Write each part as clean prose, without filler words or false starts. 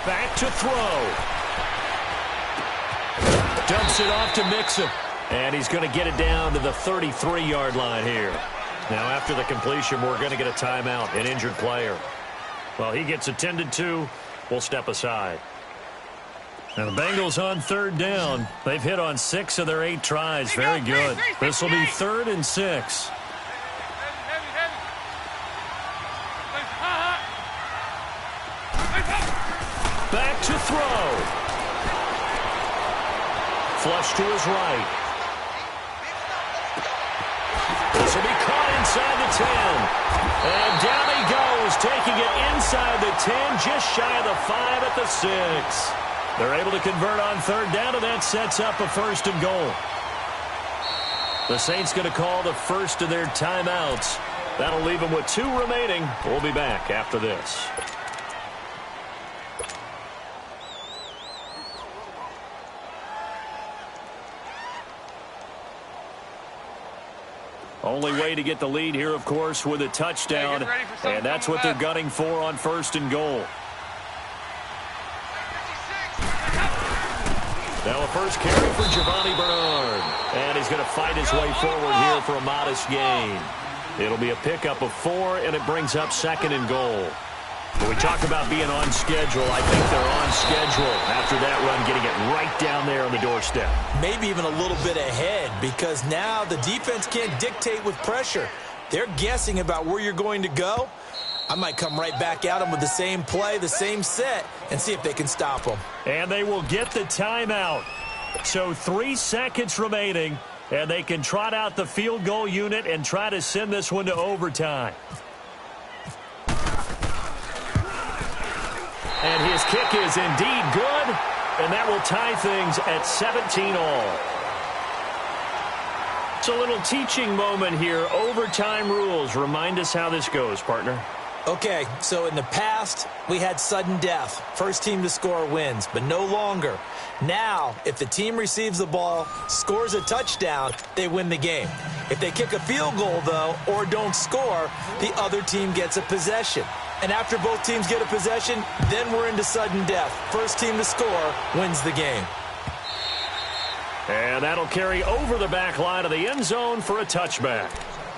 Back to throw. Dumps it off to Mixon. And he's going to get it down to the 33-yard line here. Now, after the completion, we're going to get a timeout, an injured player. Well, he gets attended to. We'll step aside. Now, the Bengals on third down. They've hit on 6 of their 8 tries. Very good. This will be 3rd and 6. Back to throw. Flush to his right. This will be caught inside the 10. And down he goes, taking it inside the 10, just shy of the 5 at the 6. They're able to convert on third down, and that sets up a 1st and goal. The Saints going to call the first of their timeouts. That'll leave them with 2 remaining. We'll be back after this. Only way to get the lead here, of course, with a touchdown, and that's what they're gunning for on 1st and goal. Now a first carry for Giovanni Bernard, and he's going to fight his way forward here for a modest gain. It'll be a pickup of 4, and it brings up 2nd and goal. When we talk about being on schedule, I think they're on schedule after that run, getting it right down there on the doorstep. Maybe even a little bit ahead, because now the defense can't dictate with pressure. They're guessing about where you're going to go. I might come right back at them with the same play, the same set, and see if they can stop them. And they will get the timeout. So 3 seconds remaining, and they can trot out the field goal unit and try to send this one to overtime. And his kick is indeed good, and that will tie things at 17 all. It's a little teaching moment here. Overtime rules. Remind us how this goes, partner. Okay, so in the past, we had sudden death. First team to score wins, but no longer. Now, if the team receives the ball, scores a touchdown, they win the game. If they kick a field goal, though, or don't score, the other team gets a possession. And after both teams get a possession, then we're into sudden death. First team to score wins the game. And that'll carry over the back line of the end zone for a touchback.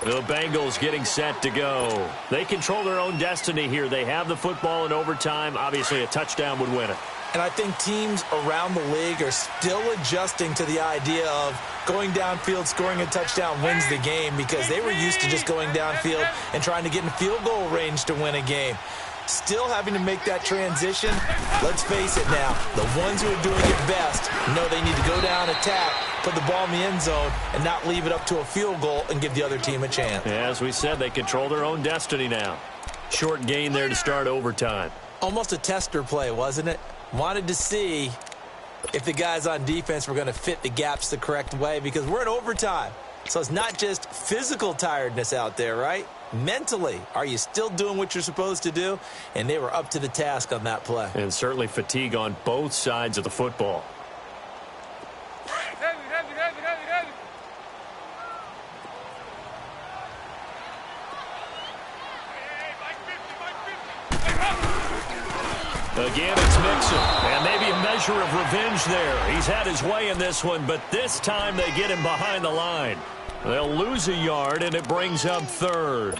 The Bengals getting set to go. They control their own destiny here. They have the football in overtime. Obviously, a touchdown would win it. And I think teams around the league are still adjusting to the idea of going downfield, scoring a touchdown wins the game, because they were used to just going downfield and trying to get in field goal range to win a game. Still having to make that transition. Let's face it now, the ones who are doing it best know they need to go down, attack, put the ball in the end zone, and not leave it up to a field goal and give the other team a chance. As we said, they control their own destiny now. Short gain there to start overtime. Almost a tester play, wasn't it? Wanted to see if the guys on defense were going to fit the gaps the correct way, because we're in overtime. So it's not just physical tiredness out there, right? Mentally, are you still doing what you're supposed to do? And they were up to the task on that play. And certainly fatigue on both sides of the football. Again, it's Mixon, and maybe a measure of revenge there. He's had his way in this one, but this time they get him behind the line. They'll lose a yard, and it brings up 3rd.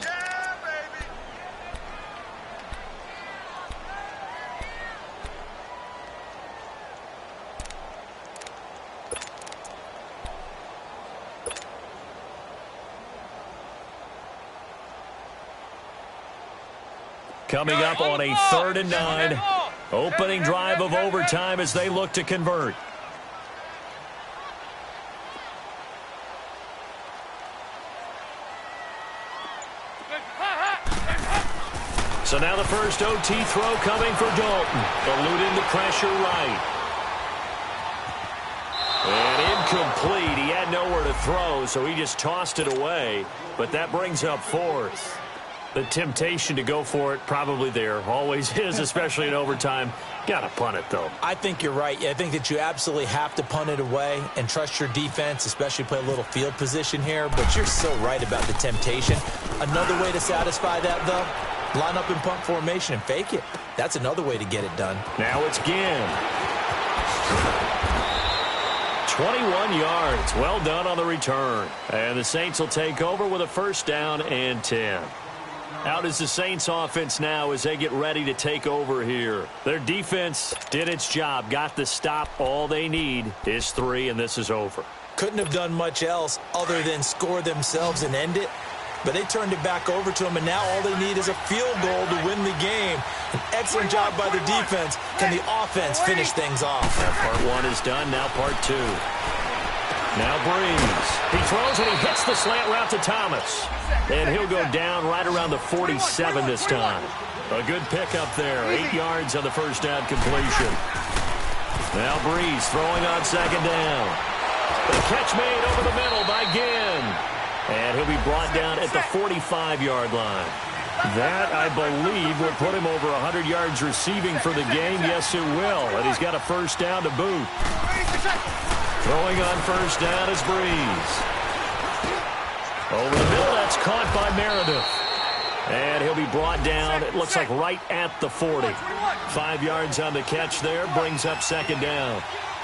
Coming up on a 3rd and 9. Opening drive of overtime as they look to convert. So now the first OT throw coming for Dalton. Eluding the pressure right. And incomplete. He had nowhere to throw, so he just tossed it away. But that brings up 4th. The temptation to go for it probably there. Always is, especially in overtime. Got to punt it, though. I think you're right. I think that you absolutely have to punt it away and trust your defense, especially play a little field position here. But you're so right about the temptation. Another way to satisfy that, though, Line up in punt formation and fake it. That's another way to get it done. Now it's Ginn. 21 yards. Well done on the return. And the Saints will take over with a first down and 10. Out is the Saints offense now as they get ready to take over here. Their defense did its job, got the stop. All they need is 3, and this is over. Couldn't have done much else other than score themselves and end it. But they turned it back over to them, and now all they need is a field goal to win the game. An excellent job by the defense. Can the offense finish things off? Part 1 is done. Now part 2. Now Breeze. He throws and he hits the slant route to Thomas. And he'll go down right around the 47 this time. A good pickup there. 8 yards on the first down completion. Now Breeze throwing on second down. The catch made over the middle by Ginn. And he'll be brought down at the 45-yard line. That, I believe, will put him over 100 yards receiving for the game. Yes, it will. And he's got a first down to boot. Throwing on first down is Breeze. Over the middle, that's caught by Meredith. And he'll be brought down, it looks like right at the 40. 5 yards on the catch there, brings up second down.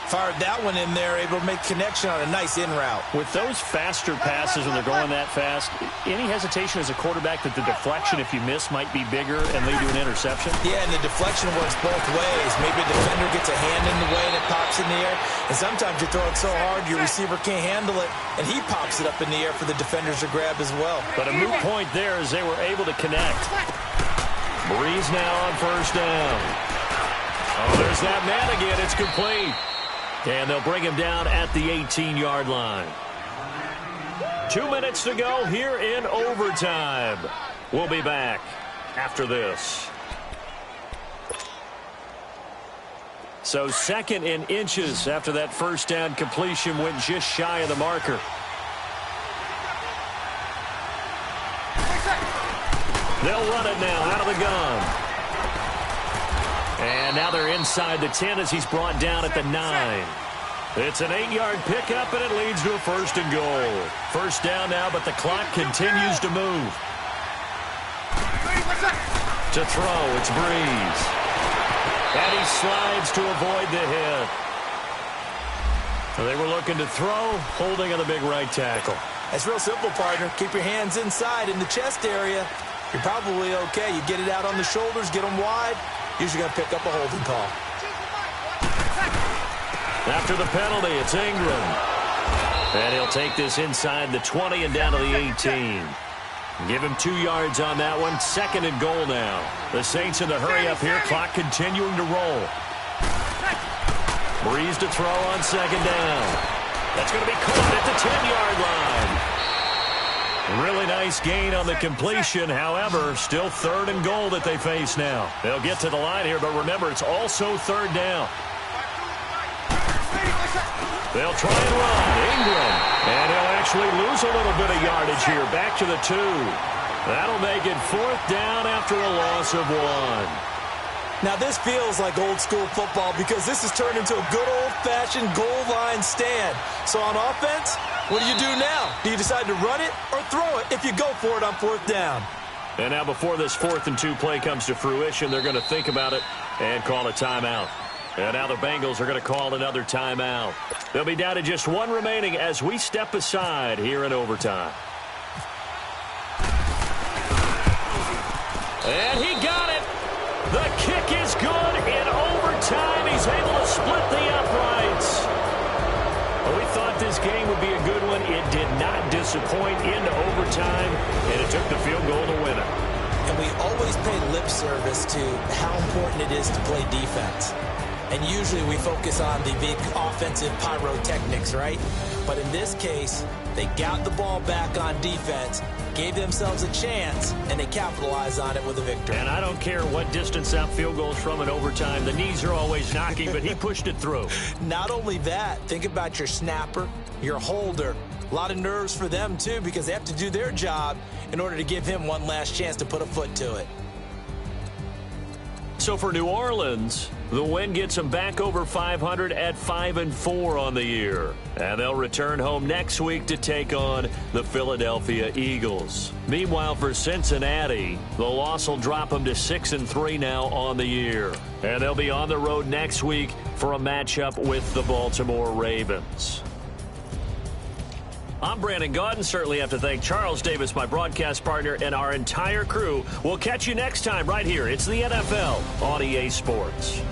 Fired that one in there, able to make connection on a nice in route. With those faster passes when they're going that fast, any hesitation as a quarterback that the deflection, if you miss, might be bigger and lead to an interception? Yeah, and the deflection works both ways. Maybe a defender gets a hand in the way and it pops in the air. And sometimes you throw it so hard your receiver can't handle it, and he pops it up in the air for the defenders to grab as well. But a moot point there as they were able to connect. Breeze now on first down. Oh, there's that man again. It's complete. And they'll bring him down at the 18-yard line. 2 minutes to go here in overtime. We'll be back after this. So 2nd and inches after that first down completion went just shy of the marker. They'll run it now out of the gun. And now they're inside the 10 as he's brought down at the 9. It's an 8-yard pickup, and it leads to a first and goal. First down now, but the clock continues to move. To throw, it's Breeze. And he slides to avoid the hit. They were looking to throw, holding on the big right tackle. It's real simple, partner. Keep your hands inside in the chest area. You're probably okay. You get it out on the shoulders, get them wide. Usually going to pick up a holding call. After the penalty, it's Ingram. And he'll take this inside the 20 and down to the 18. Give him 2 yards on that one. 2nd and goal now. The Saints in the hurry up here. Clock continuing to roll. Breeze to throw on second down. That's going to be caught at the 10-yard line. Really nice gain on the completion. However, still 3rd and goal that they face now. They'll get to the line here, but remember, it's also 3rd down. They'll try and run. Ingram. And he'll actually lose a little bit of yardage here. Back to the 2. That'll make it 4th down after a loss of 1. Now, this feels like old-school football because this has turned into a good old-fashioned goal line stand. So on offense, what do you do now? Do you decide to run it or throw it if you go for it on 4th down? And now before this 4th and 2 play comes to fruition, they're going to think about it and call a timeout. And now the Bengals are going to call another timeout. They'll be down to just 1 remaining as we step aside here in overtime. And he got it. The kick is good in overtime. He's able to split the uprights. We thought this game would be a good one. It did not disappoint into overtime, and it took the field goal to win it. And we always pay lip service to how important it is to play defense. And usually we focus on the big offensive pyrotechnics, right? But in this case, they got the ball back on defense, gave themselves a chance, and they capitalized on it with a victory. And I don't care what distance out field goals from in overtime. The knees are always knocking, but he pushed it through. Not only that, think about your snapper, your holder. A lot of nerves for them, too, because they have to do their job in order to give him one last chance to put a foot to it. So for New Orleans, the win gets them back over 500 at 5-4 on the year. And they'll return home next week to take on the Philadelphia Eagles. Meanwhile, for Cincinnati, the loss will drop them to 6-3 now on the year. And they'll be on the road next week for a matchup with the Baltimore Ravens. I'm Brandon Gaudin. Certainly have to thank Charles Davis, my broadcast partner, and our entire crew. We'll catch you next time right here. It's the NFL on EA Sports.